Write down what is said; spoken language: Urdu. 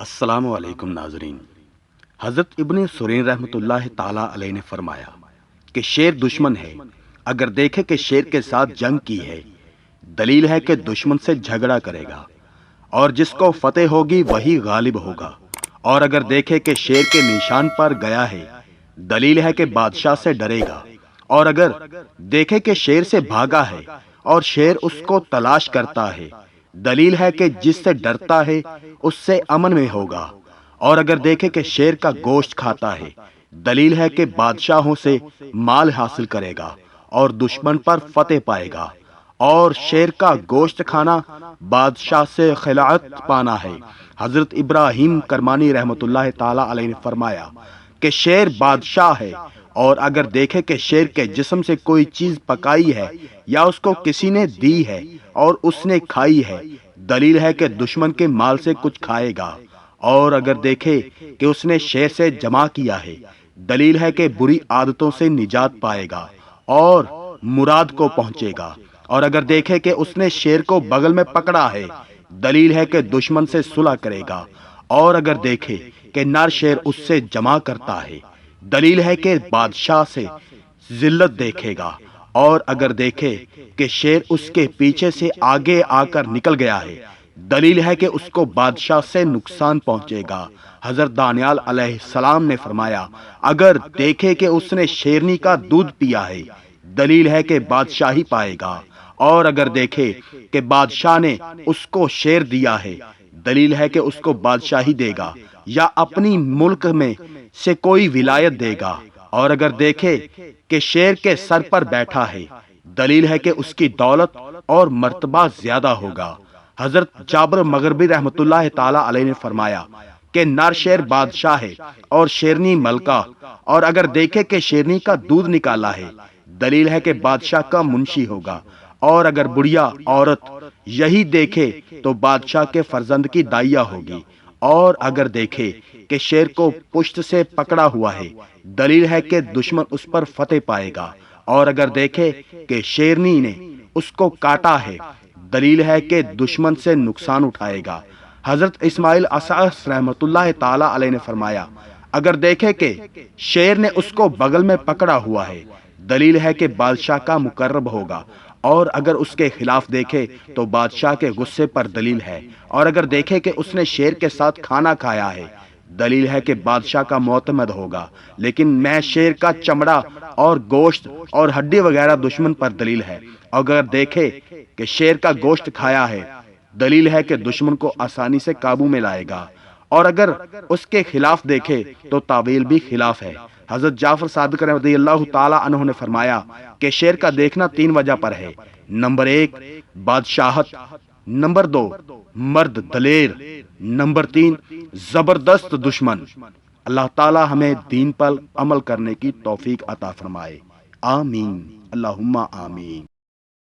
السلام علیکم ناظرین۔ حضرت ابن سورین رحمۃ اللہ تعالی علیہ نے فرمایا کہ شیر دشمن ہے، اگر دیکھے کہ شیر کے ساتھ جنگ کی ہے، دلیل ہے کہ دشمن سے جھگڑا کرے گا اور جس کو فتح ہوگی وہی غالب ہوگا، اور اگر دیکھے کہ شیر کے نشان پر گیا ہے، دلیل ہے کہ بادشاہ سے ڈرے گا، اور اگر دیکھے کہ شیر سے بھاگا ہے اور شیر اس کو تلاش کرتا ہے، دلیل ہے کہ جس سے ڈرتا ہے اس سے امن میں ہوگا، اور اگر دیکھے کہ شیر کا گوشت کھاتا ہے، دلیل ہے کہ بادشاہوں سے مال حاصل کرے گا اور دشمن پر فتح پائے گا، اور شیر کا گوشت کھانا بادشاہ سے خلعت پانا ہے۔ حضرت ابراہیم کرمانی رحمۃ اللہ تعالی علیہ نے فرمایا کہ شیر بادشاہ ہے، اور اگر دیکھے کہ شیر کے جسم سے کوئی چیز پکائی ہے یا اس کو کسی نے دی ہے اور اس نے کھائی ہے، دلیل ہے کہ دشمن کے مال سے کچھ کھائے گا، اور اگر دیکھے کہ اس نے شیر سے جمع کیا ہے، دلیل ہے کہ بری عادتوں سے نجات پائے گا اور مراد کو پہنچے گا، اور اگر دیکھے کہ اس نے شیر کو بغل میں پکڑا ہے، دلیل ہے کہ دشمن سے صلح کرے گا، اور اگر دیکھے کہ نر شیر اس سے جمع کرتا ہے، دلیل ہے کہ بادشاہ سے ذلت دیکھے گا، اور اگر دیکھے کہ شیر اس کے پیچھے سے آگے آ کر نکل گیا ہے، دلیل ہے کہ اس کو بادشاہ سے نقصان پہنچے گا۔ حضرت دانیال علیہ السلام نے فرمایا، اگر دیکھے کہ اس نے شیرنی کا دودھ پیا ہے، دلیل ہے کہ بادشاہی پائے گا، اور اگر دیکھے کہ بادشاہ نے اس کو شیر دیا ہے، دلیل ہے کہ اس کو بادشاہی دے گا یا اپنی ملک میں سے کوئی ولایت دے گا، اور اگر دیکھے کہ شیر کے سر پر بیٹھا ہے، دلیل ہے کہ اس کی دولت اور مرتبہ زیادہ ہوگا۔ حضرت جابر مغربی رحمۃ اللہ تعالی علیہ نے فرمایا کہ نر شیر بادشاہ ہے اور شیرنی ملکہ، اور اگر دیکھے کہ شیرنی کا دودھ نکالا ہے، دلیل ہے کہ بادشاہ کا منشی ہوگا، اور اگر بڑھیا عورت یہی دیکھے تو بادشاہ کے فرزند کی دائیا ہوگی، اور اگر دیکھے کہ شیر کو پشت سے پکڑا ہوا ہے، دلیل ہے کہ دشمن اس پر فتح پائے گا، اور اگر دیکھے کہ شیرنی نے اس کو کاٹا ہے، دلیل ہے کہ دشمن سے نقصان اٹھائے گا۔ حضرت اسماعیل اشعث رحمۃ اللہ تعالی علیہ نے فرمایا، اگر دیکھے کہ شیر نے اس کو بغل میں پکڑا ہوا ہے، دلیل ہے کہ بادشاہ کا مقرب ہوگا، اور اگر اس کے خلاف دیکھے تو بادشاہ کے غصے پر دلیل ہے، اور اگر دیکھے کہ اس نے شیر کے ساتھ کھانا کھایا ہے، دلیل ہے کہ بادشاہ کا معتمد ہوگا، لیکن میں شیر کا چمڑا اور گوشت اور ہڈی وغیرہ دشمن پر دلیل ہے، اگر دیکھے کہ شیر کا گوشت کھایا ہے، دلیل ہے کہ دشمن کو آسانی سے قابو میں لائے گا، اور اگر اس کے خلاف دیکھے تو تعویل بھی خلاف ہے۔ حضرت جعفر صادق رضی اللہ تعالی عنہ نے فرمایا کہ شیر کا دیکھنا 3 وجہ پر ہے: نمبر 1 بادشاہت، نمبر 2 مرد دلیر، نمبر 3 زبردست دشمن۔ اللہ تعالی ہمیں دین پر عمل کرنے کی توفیق عطا فرمائے، آمین، اللہم آمین۔